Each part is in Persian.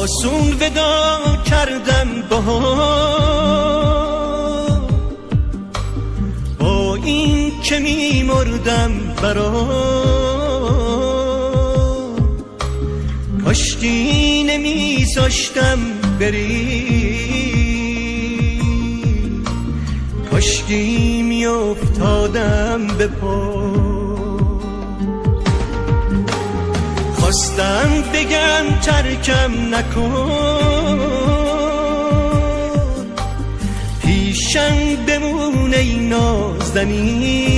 آسون ودا کردم با این که می مردم کاشکی نمی زاشتم بری، کاشکی می افتادم به پا. خواستم بگم ترکم نکن، پیشم بمون ای نازنین،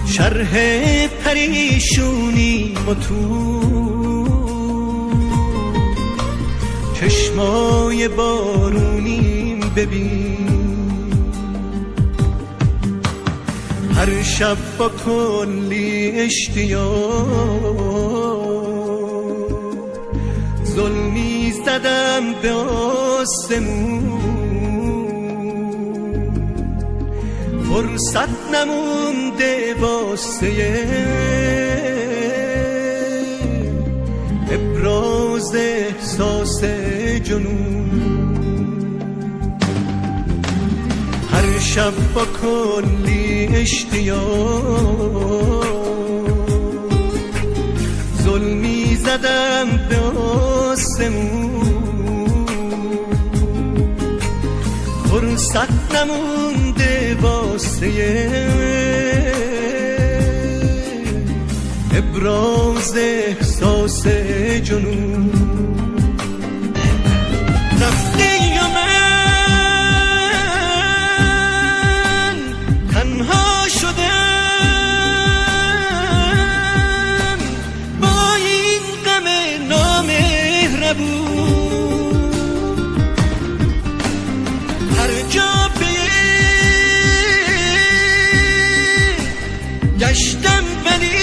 شرح پریشونی و تو چشمای بارونیم ببین. هر شب با کلی اشتیاق ظلمی زدم به آسمون، فرصت نمونده واسه ابراز احساس جنون. هر شب با کلی اشتیاق ظلمی زدم به آسمون، فرصت نمونده واسه ابراز احساس جنون. رفتی و من تنها شدم با این غم نامهربون. هر جا گشتم ولی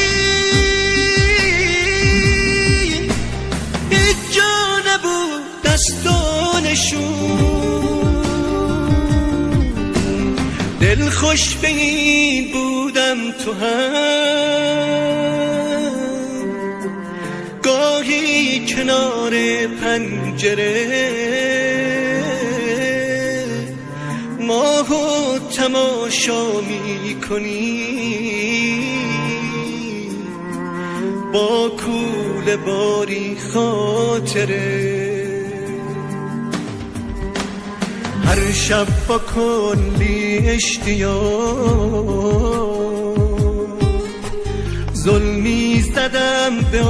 هیچ جا نبود دستانشون. دل خوش به این بودم تو هم گاهی کنار پنجره ماهو تماشا می کنی با کوله باری خاطره. هر شب با کلی اشتیاق ظلمی زدم به